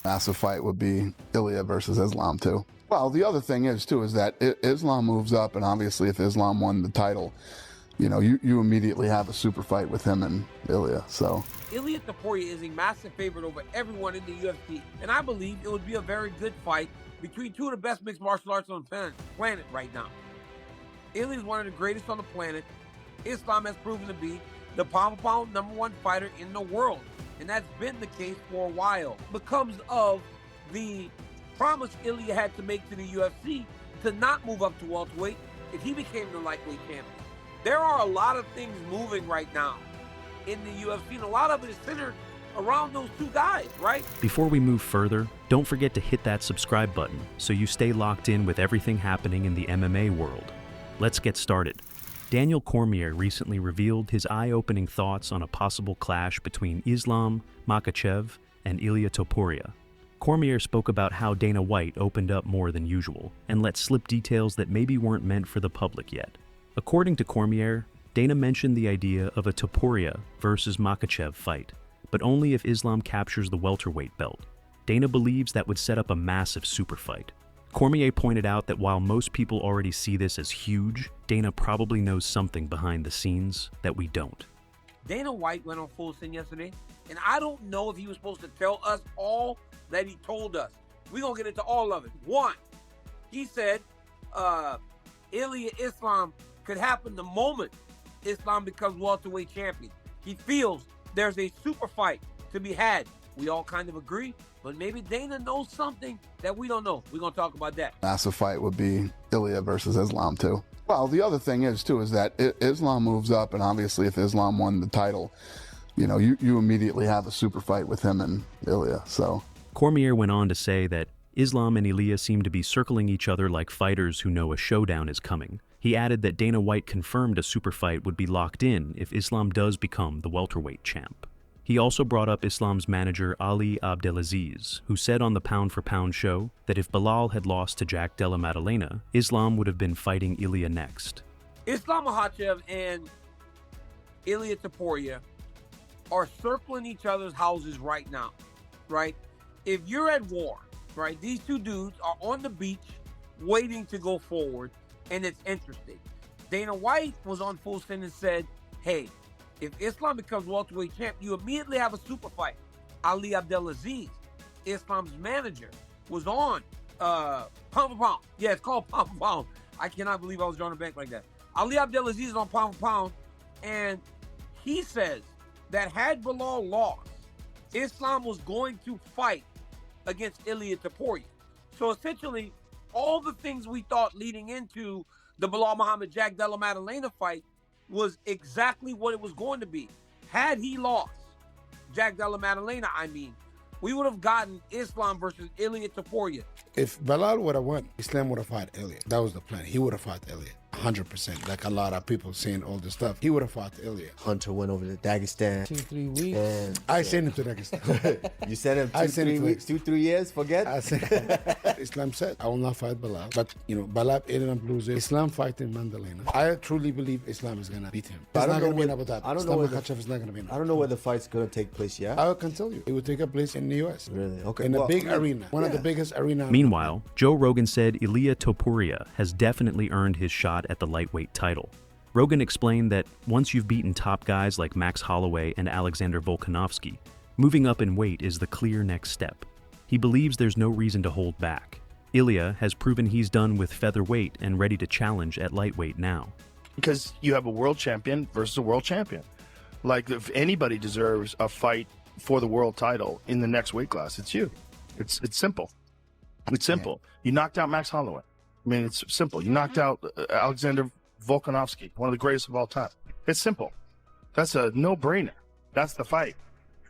Massive fight would be Ilia versus Islam too. Well, the other thing is too is that Islam moves up, and obviously if Islam won the title, you know, you immediately have a super fight with him and Ilia. So Ilia Topuria is a massive favorite over everyone in the UFC, and I believe it would be a very good fight between two of the best mixed martial arts on the planet right now. Ilia is one of the greatest on the planet. Islam has proven to be the pound-for-pound #1 fighter in the world, and that's been the case for a while. Because of the promise Ilia had to make to the UFC to not move up to welterweight if he became the lightweight champion. There are a lot of things moving right now in the UFC, and a lot of it is centered around those two guys, right? Before we move further, don't forget to hit that subscribe button so you stay locked in with everything happening in the MMA world. Let's get started. Daniel Cormier recently revealed his eye-opening thoughts on a possible clash between Islam Makhachev and Ilia Topuria. Cormier spoke about how Dana White opened up more than usual and let slip details that maybe weren't meant for the public yet. According to Cormier, Dana mentioned the idea of a Topuria versus Makhachev fight, but only if Islam captures the welterweight belt. Dana believes that would set up a massive super fight. Cormier pointed out that while most people already see this as huge, Dana probably knows something behind the scenes that we don't. Dana White went on Full Send yesterday, and I don't know if he was supposed to tell us all that he told us. We're going to get into all of it. One, he said Ilia Islam could happen the moment Islam becomes welterweight champion. He feels there's a super fight to be had. We all kind of agree, but maybe Dana knows something that we don't know. We're going to talk about that. massive fight would be Ilia versus Islam too. Well, the other thing is too is that Islam moves up, and obviously if Islam won the title, you know, you immediately have a super fight with him and Ilia. So Cormier went on to say that Islam and Ilia seem to be circling each other like fighters who know a showdown is coming. He added that Dana White confirmed a super fight would be locked in if Islam does become the welterweight champ. He also brought up Islam's manager Ali Abdelaziz, who said on the Pound for Pound show that if Belal had lost to Jack Della Maddalena, Islam would have been fighting Ilia next. Islam Makhachev and Ilia Topuria are circling each other's houses right now, right? If you're at war, right, these two dudes are on the beach waiting to go forward, and it's interesting. Dana White was on Full Send and said, hey, if Islam becomes welterweight champ, you immediately have a super fight. Ali Abdelaziz, Islam's manager, was on Pound for Pound. Yeah, it's called Pound for Pound. I cannot believe I was drawing a bank like that. Ali Abdelaziz is on Pound for Pound, and he says that had Belal lost, Islam was going to fight against Ilia Topuria. So essentially, all the things we thought leading into the Belal Muhammad Jack Della Maddalena fight was exactly what it was going to be. Had he lost, Jack Della Maddalena, we would have gotten Islam versus Ilia Topuria. If Belal would have won, Islam would have fought Ilia. That was the plan. He would have fought Ilia. 100%. Like a lot of people saying all this stuff. He would have fought Ilia. Hunter went over to Dagestan. 2-3 weeks. And I sent him to Dagestan. you sent him 2-3 weeks, 2-3 years, forget? I said, Islam said, I will not fight Belal. But, you know, Belal ended up losing. Islam fighting Maddalena. I truly believe Islam is going to beat him. He's not going to win Abu Dhabi. I don't know Islam where Makhachev is not going to win. I don't know where the fight's going to take place yet. I can tell you. It will take a place in the U.S. Really? Okay. In a big arena. One of the biggest arenas. Meanwhile, Joe Rogan said Ilia Topuria has definitely earned his shot at the lightweight title. Rogan explained that once you've beaten top guys like Max Holloway and Alexander Volkanovski, moving up in weight is the clear next step. He believes there's no reason to hold back. Ilia has proven he's done with featherweight and ready to challenge at lightweight now. Because you have a world champion versus a world champion. Like, if anybody deserves a fight for the world title in the next weight class, it's you. It's simple. It's simple. You knocked out Max Holloway. I mean, it's simple. You knocked out Alexander Volkanovski, one of the greatest of all time. It's simple. That's a no-brainer. That's the fight.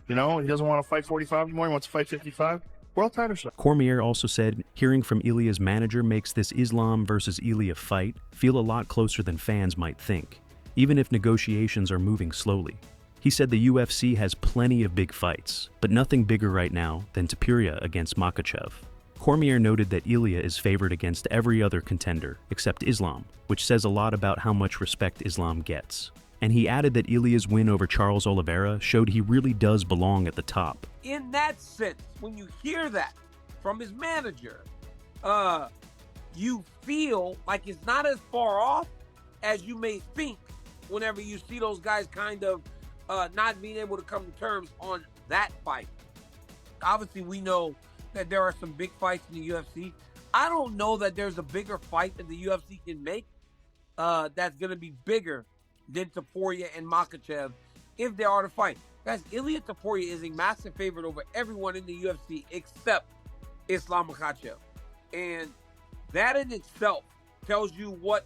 You know, he doesn't want to fight 45 anymore. He wants to fight 55. World title shot. Cormier also said hearing from Ilia's manager makes this Islam versus Ilia fight feel a lot closer than fans might think, even if negotiations are moving slowly. He said the UFC has plenty of big fights, but nothing bigger right now than Topuria against Makhachev. Cormier noted that Ilia is favored against every other contender except Islam, which says a lot about how much respect Islam gets. And he added that Ilia's win over Charles Oliveira showed he really does belong at the top. In that sense, when you hear that from his manager, you feel like it's not as far off as you may think whenever you see those guys kind of not being able to come to terms on that fight. Obviously, we know that there are some big fights in the UFC. I don't know that there's a bigger fight that the UFC can make that's going to be bigger than Topuria and Makhachev if they are to fight. Guys, Ilia Topuria is a massive favorite over everyone in the UFC except Islam Makhachev. And that in itself tells you what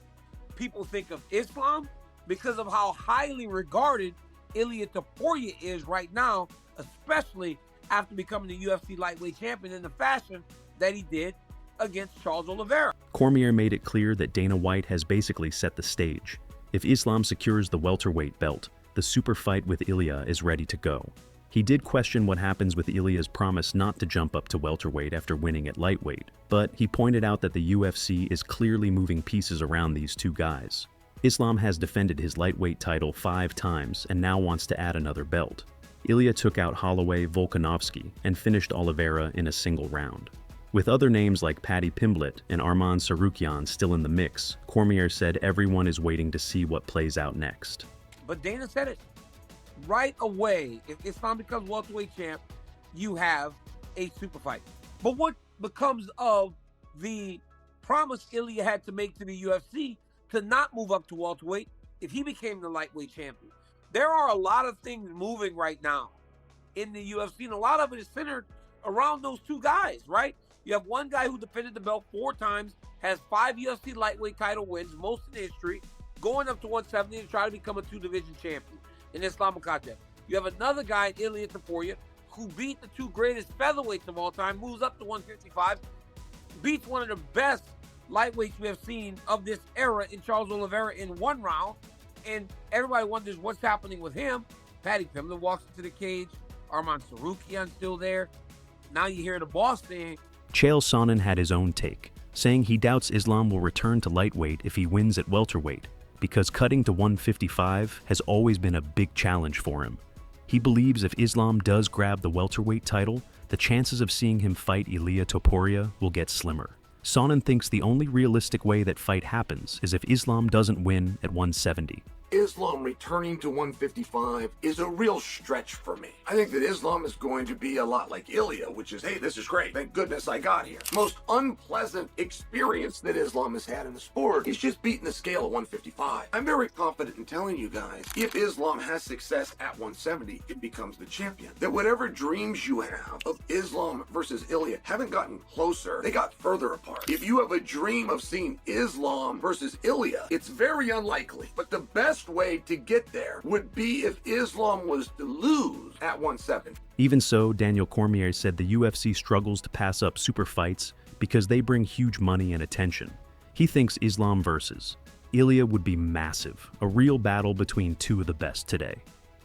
people think of Islam because of how highly regarded Ilia Topuria is right now, especially after becoming the UFC lightweight champion in the fashion that he did against Charles Oliveira. Cormier made it clear that Dana White has basically set the stage. If Islam secures the welterweight belt, the super fight with Ilia is ready to go. He did question what happens with Ilia's promise not to jump up to welterweight after winning at lightweight, but he pointed out that the UFC is clearly moving pieces around these two guys. Islam has defended his lightweight title 5 times and now wants to add another belt. Ilia took out Holloway, Volkanovski, and finished Oliveira in a single round. With other names like Paddy Pimblett and Arman Tsarukyan still in the mix, Cormier said everyone is waiting to see what plays out next. But Dana said it right away. If Islam becomes welterweight champ, you have a super fight. But what becomes of the promise Ilia had to make to the UFC to not move up to welterweight if he became the lightweight champion? There are a lot of things moving right now in the UFC, and a lot of it is centered around those two guys, right? You have one guy who defended the belt 4 times, has 5 UFC lightweight title wins, most in history, going up to 170 to try to become a 2-division champion in Islam Makhachev. You have another guy, Ilia Topuria, who beat the 2 greatest featherweights of all time, moves up to 155, beats one of the best lightweights we have seen of this era in Charles Oliveira in 1 round, and everybody wonders what's happening with him. Paddy Pimblett walks into the cage, Arman Tsarukyan still there. Now you hear the boss saying, Chael Sonnen had his own take, saying he doubts Islam will return to lightweight if he wins at welterweight, because cutting to 155 has always been a big challenge for him. He believes if Islam does grab the welterweight title, the chances of seeing him fight Ilia Topuria will get slimmer. Sonnen thinks the only realistic way that fight happens is if Islam doesn't win at 170. Islam returning to 155 is a real stretch for me. I think that Islam is going to be a lot like Ilia, which is, hey, this is great. Thank goodness I got here. Most unpleasant experience that Islam has had in the sport is just beating the scale at 155. I'm very confident in telling you guys, if Islam has success at 170, it becomes the champion. That whatever dreams you have of Islam versus Ilia haven't gotten closer, they got further apart. If you have a dream of seeing Islam versus Ilia, it's very unlikely, but the best way to get there would be if Islam was to lose at 170. Even so, Daniel Cormier said the UFC struggles to pass up super fights because they bring huge money and attention. He thinks Islam versus Ilia would be massive, a real battle between 2 of the best today.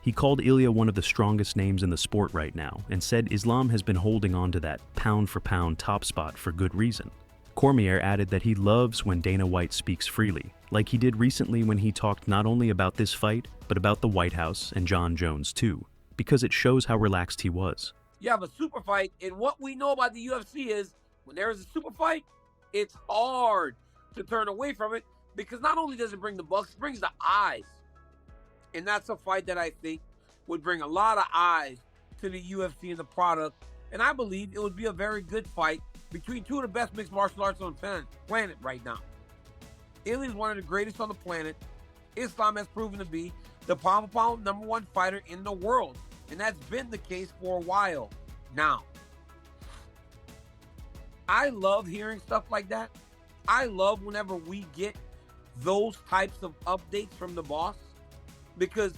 He called Ilia one of the strongest names in the sport right now and said Islam has been holding on to that pound-for-pound top spot for good reason. Cormier added that he loves when Dana White speaks freely, like he did recently when he talked not only about this fight, but about the White House and John Jones too, because it shows how relaxed he was. You have a super fight, and what we know about the UFC is when there is a super fight, it's hard to turn away from it because not only does it bring the bucks, it brings the eyes. And that's a fight that I think would bring a lot of eyes to the UFC and the product. And I believe it would be a very good fight between 2 of the best mixed martial arts on the planet right now. Ilia is one of the greatest on the planet. Islam has proven to be the pound-for-pound #1 fighter in the world. And that's been the case for a while now. I love hearing stuff like that. I love whenever we get those types of updates from the boss, because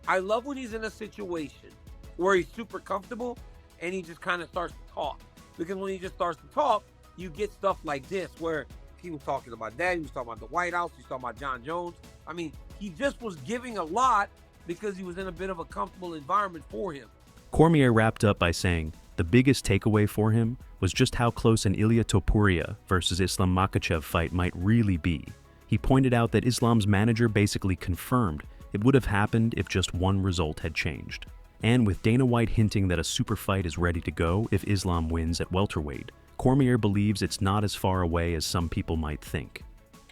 I love when he's in a situation where he's super comfortable and he just kind of starts to talk. Because when he just starts to talk, you get stuff like this where he was talking about that, he was talking about the White House, he was talking about John Jones. I mean, he just was giving a lot because he was in a bit of a comfortable environment for him. Cormier wrapped up by saying the biggest takeaway for him was just how close an Ilia Topuria versus Islam Makhachev fight might really be. He pointed out that Islam's manager basically confirmed It would have happened if just one result had changed. And with Dana White hinting that a super fight is ready to go if Islam wins at welterweight, Cormier believes it's not as far away as some people might think.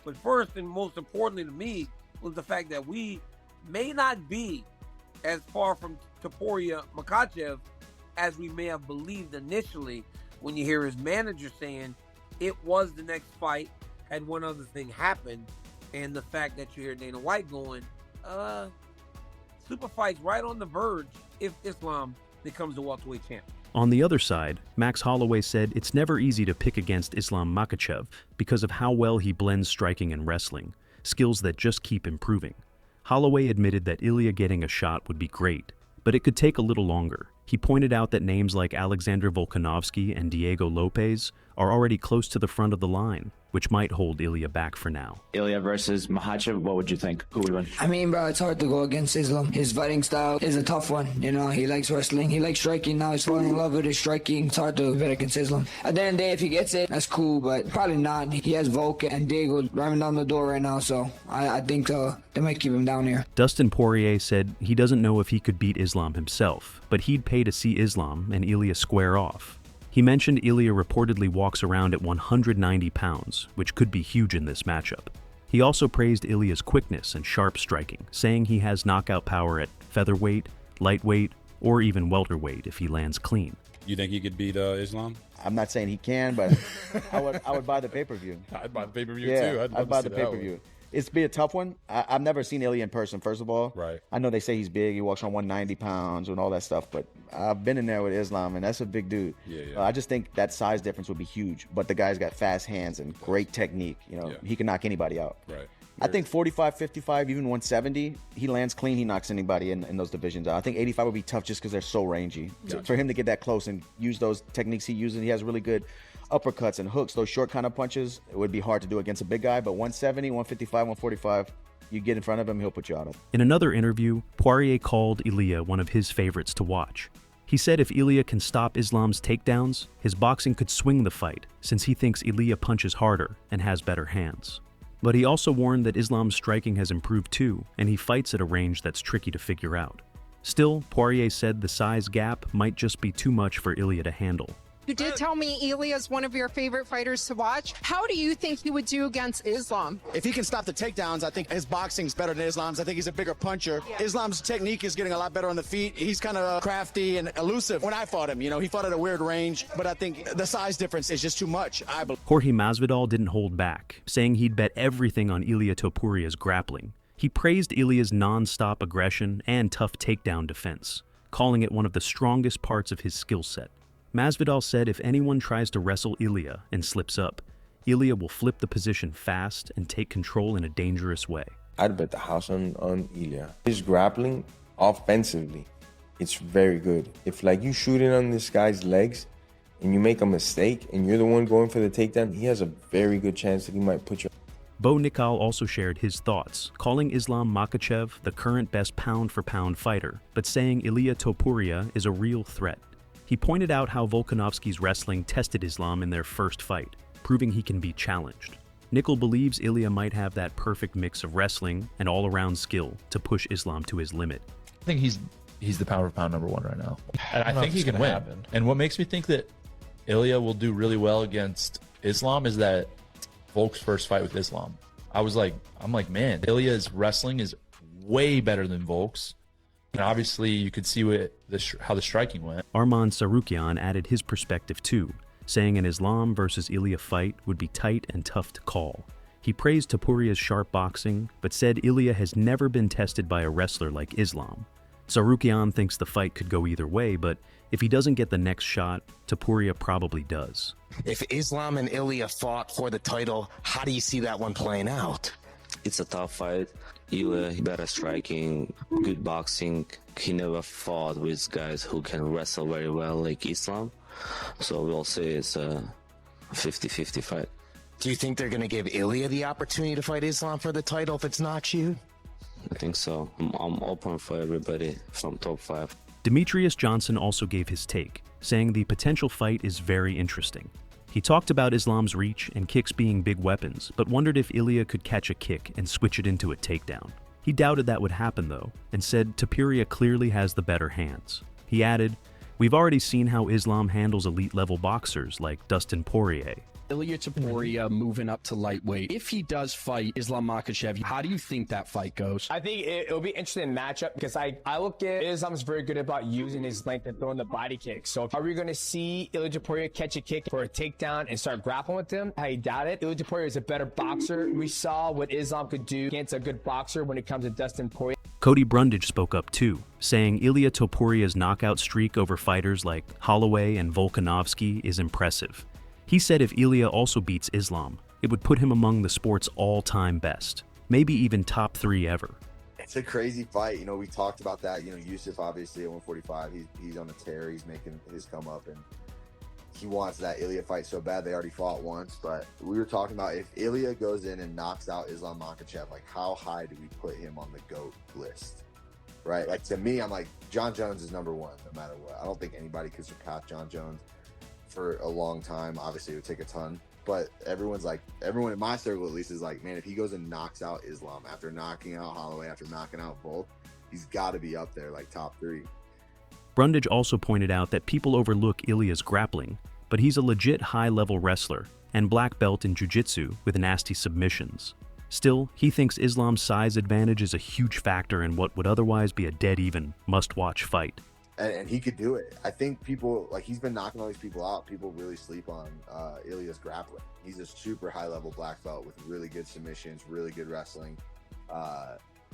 But first and most importantly to me was the fact that we may not be as far from Topuria Makhachev as we may have believed initially when you hear his manager saying it was the next fight had one other thing happened, and the fact that you hear Dana White going, super fight's right on the verge if Islam becomes the welterweight champion. On the other side, Max Holloway said it's never easy to pick against Islam Makhachev because of how well he blends striking and wrestling, skills that just keep improving. Holloway admitted that Ilia getting a shot would be great, but it could take a little longer. He pointed out that names like Alexander Volkanovski and Diego Lopez are already close to the front of the line, which might hold Ilia back for now. Ilia versus Makhachev, what would you think? Who would win? I mean, bro, it's hard to go against Islam. His fighting style is a tough one. You know, he likes wrestling. He likes striking. Now he's falling in love with his striking. It's hard to bet against Islam. At the end of the day, if he gets it, that's cool, but probably not. He has Volk and Diego driving down the door right now, so I think they might keep him down here. Dustin Poirier said he doesn't know if he could beat Islam himself, but he'd pay to see Islam and Ilia square off. He mentioned Ilia reportedly walks around at 190 pounds, which could be huge in this matchup. He also praised Ilia's quickness and sharp striking, saying he has knockout power at featherweight, lightweight, or even welterweight if he lands clean. You think he could beat Islam? I'm not saying he can, but I would buy the pay-per-view. I'd buy the pay-per-view Yeah, too. I'd buy the pay-per-view. It's be a tough one. I've never seen Ilia in person, first of all. Right. I know they say he's big. He walks on 190 pounds and all that stuff, but I've been in there with Islam, and that's a big dude. Yeah. I just think that size difference would be huge, but the guy's got fast hands and great technique. You know, he can knock anybody out. Right. I think 45, 55, even 170, he lands clean, he knocks anybody in those divisions out. I think 85 would be tough just because they're so rangy. Gotcha. For him to get that close and use those techniques he uses, he has really good uppercuts and hooks, those short kind of punches, it would be hard to do against a big guy, but 170, 155, 145, you get in front of him, he'll put you out. In another interview, Poirier called Ilia one of his favorites to watch. He said if Ilia can stop Islam's takedowns, his boxing could swing the fight, since he thinks Ilia punches harder and has better hands. But he also warned that Islam's striking has improved too, and he fights at a range that's tricky to figure out. Still, Poirier said the size gap might just be too much for Ilia to handle. You did tell me Ilia is one of your favorite fighters to watch. How do you think he would do against Islam? If he can stop the takedowns, I think his boxing's better than Islam's. I think he's a bigger puncher. Yeah. Islam's technique is getting a lot better on the feet. He's kind of crafty and elusive. When I fought him, he fought at a weird range, but I think the size difference is just too much, I believe. Jorge Masvidal didn't hold back, saying he'd bet everything on Ilia Topuria's grappling. He praised Ilia's non-stop aggression and tough takedown defense, calling it one of the strongest parts of his skill set. Masvidal said if anyone tries to wrestle Ilia and slips up, Ilia will flip the position fast and take control in a dangerous way. I'd bet the house on Ilia. His grappling, offensively, it's very good. If you shoot in on this guy's legs and you make a mistake and you're the one going for the takedown, he has a very good chance that he might put you. Bo Nickal also shared his thoughts, calling Islam Makhachev the current best pound-for-pound fighter, but saying Ilia Topuria is a real threat. He pointed out how Volkanovski's wrestling tested Islam in their first fight, proving he can be challenged. Nickel believes Ilia might have that perfect mix of wrestling and all-around skill to push Islam to his limit. I think he's the pound-for-pound number one right now. And I think he can win. And what makes me think that Ilia will do really well against Islam is that Volk's first fight with Islam. I'm like, man, Ilia's wrestling is way better than Volk's. And obviously, you could see how the striking went. Arman Sarukian added his perspective too, saying an Islam versus Ilia fight would be tight and tough to call. He praised Topuria's sharp boxing, but said Ilia has never been tested by a wrestler like Islam. Sarukian thinks the fight could go either way, but if he doesn't get the next shot, Topuria probably does. If Islam and Ilia fought for the title, how do you see that one playing out? It's a tough fight. Ilia, better striking, good boxing. He never fought with guys who can wrestle very well like Islam. So we'll say it's a 50-50 fight. Do you think they're going to give Ilia the opportunity to fight Islam for the title if it's not you? I think so. I'm open for everybody from top 5. Demetrius Johnson also gave his take, saying the potential fight is very interesting. He talked about Islam's reach and kicks being big weapons, but wondered if Ilia could catch a kick and switch it into a takedown. He doubted that would happen though, and said Topuria clearly has the better hands. He added, "We've already seen how Islam handles elite-level boxers like Dustin Poirier. Ilia Topuria moving up to lightweight. If he does fight Islam Makhachev, how do you think that fight goes? I think it'll be an interesting matchup because I look at Islam's very good about using his length and throwing the body kicks. So are we going to see Ilia Topuria catch a kick for a takedown and start grappling with him? I doubt it. Ilia Topuria is a better boxer. We saw what Islam could do against a good boxer when it comes to Dustin Poirier. Cody Brundage spoke up too, saying Ilia Topuria's knockout streak over fighters like Holloway and Volkanovski is impressive. He said if Ilia also beats Islam, it would put him among the sport's all-time best, maybe even top 3 ever. It's a crazy fight. You know, we talked about that. You know, Yusuf obviously at 145, he's on a tear. He's making his come up, and he wants that Ilia fight so bad. They already fought once, but we were talking about if Ilia goes in and knocks out Islam Makhachev, like how high do we put him on the GOAT list? Right? Like to me, I'm like, John Jones is number 1 no matter what. I don't think anybody could surpass John Jones for a long time. Obviously it would take a ton, but everyone in my circle at least is like, man, if he goes and knocks out Islam after knocking out Holloway, after knocking out Volk, he's got to be up there like top 3. Brundage also pointed out that people overlook Ilia's grappling, but he's a legit high-level wrestler and black belt in jiu-jitsu with nasty submissions. Still, he thinks Islam's size advantage is a huge factor in what would otherwise be a dead-even, must-watch fight. And he could do it. I think people, like, he's been knocking all these people out. People really sleep on Ilia's grappling. He's a super high-level black belt with really good submissions, really good wrestling.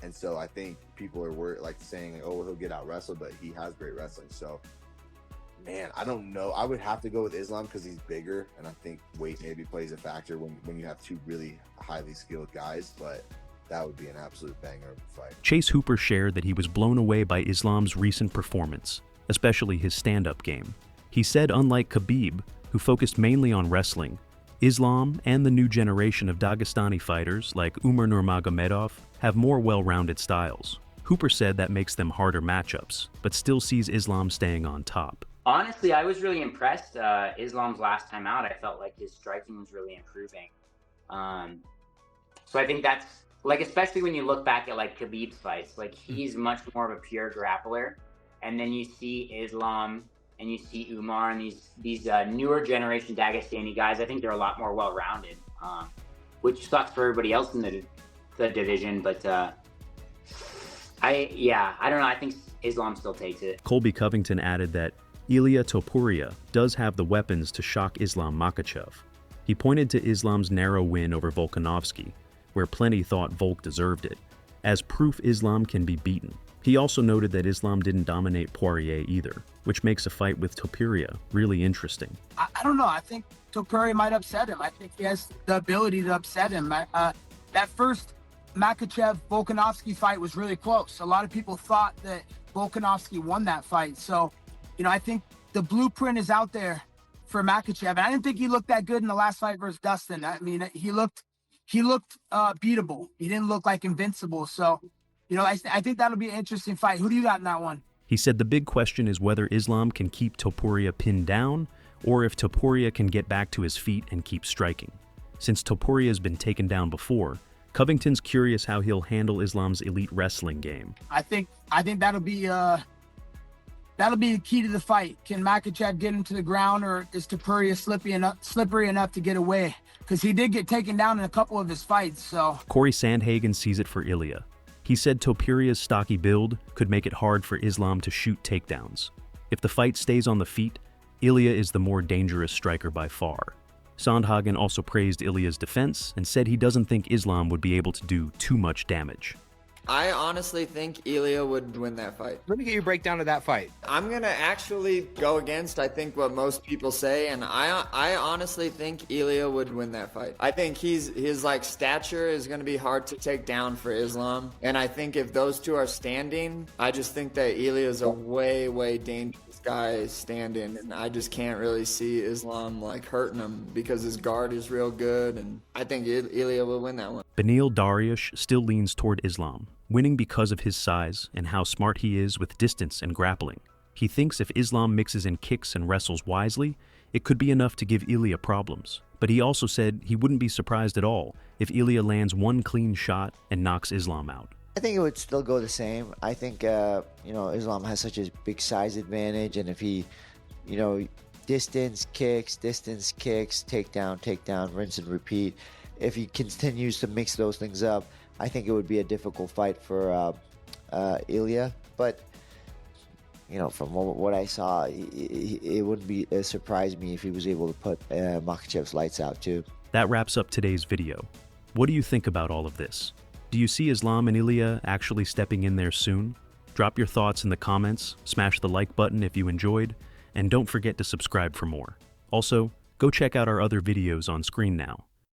And so I think people are worried, like saying, like, oh, he'll get out wrestled, but he has great wrestling. So, man, I don't know. I would have to go with Islam because he's bigger, and I think weight maybe plays a factor when you have 2 really highly skilled guys, but that would be an absolute banger of a fight. Chase Hooper shared that he was blown away by Islam's recent performance, especially his stand-up game. He said unlike Khabib, who focused mainly on wrestling, Islam and the new generation of Dagestani fighters like Umar Nurmagomedov have more well-rounded styles. Hooper said that makes them harder matchups, but still sees Islam staying on top. Honestly, I was really impressed. Islam's last time out, I felt like his striking was really improving. So I think that's, like, especially when you look back at like Khabib's fights, like he's much more of a pure grappler, and then you see Islam and you see Umar and these newer generation Dagestani guys. I think they're a lot more well-rounded, which sucks for everybody else in the division. But I don't know. I think Islam still takes it. Colby Covington added that Ilia Topuria does have the weapons to shock Islam Makhachev. He pointed to Islam's narrow win over Volkanovski, where plenty thought Volk deserved it, as proof Islam can be beaten. He also noted that Islam didn't dominate Poirier either, which makes a fight with Topuria really interesting. I don't know. I think Topuria might upset him. I think he has the ability to upset him. That first Makhachev-Volkanovski fight was really close. A lot of people thought that Volkanovski won that fight. So, I think the blueprint is out there for Makhachev. And I didn't think he looked that good in the last fight versus Dustin. I mean, he looked beatable. He didn't look like invincible. So, I think that'll be an interesting fight. Who do you got in that one? He said the big question is whether Islam can keep Topuria pinned down, or if Topuria can get back to his feet and keep striking. Since Topuria has been taken down before, Covington's curious how he'll handle Islam's elite wrestling game. I think that'll be the key to the fight. Can Makhachev get him to the ground, or is Topuria slippery enough to get away? Because he did get taken down in a couple of his fights. So Corey Sandhagen sees it for Ilia. He said Topuria's stocky build could make it hard for Islam to shoot takedowns. If the fight stays on the feet, Ilia is the more dangerous striker by far. Sandhagen also praised Ilia's defense and said he doesn't think Islam would be able to do too much damage. I honestly think Ilia would win that fight. Let me get your breakdown of that fight. I'm going to actually go against, I think, what most people say, and I honestly think Ilia would win that fight. I think his stature is going to be hard to take down for Islam, and I think if those two are standing, I just think that Ilia is a way, way dangerous guy standing, and I just can't really see Islam hurting him because his guard is real good, and I think Ilia will win that one. Beneil Dariush still leans toward Islam, winning because of his size and how smart he is with distance and grappling. He thinks if Islam mixes in kicks and wrestles wisely, it could be enough to give Ilia problems. But he also said he wouldn't be surprised at all if Ilia lands one clean shot and knocks Islam out. I think it would still go the same. I think, Islam has such a big size advantage, and if he, distance kicks, takedown, rinse and repeat, if he continues to mix those things up, I think it would be a difficult fight for Ilia. But, from what I saw, it wouldn't surprise me if he was able to put Makhachev's lights out too. That wraps up today's video. What do you think about all of this? Do you see Islam and Ilia actually stepping in there soon? Drop your thoughts in the comments, smash the like button if you enjoyed, and don't forget to subscribe for more. Also, go check out our other videos on screen now.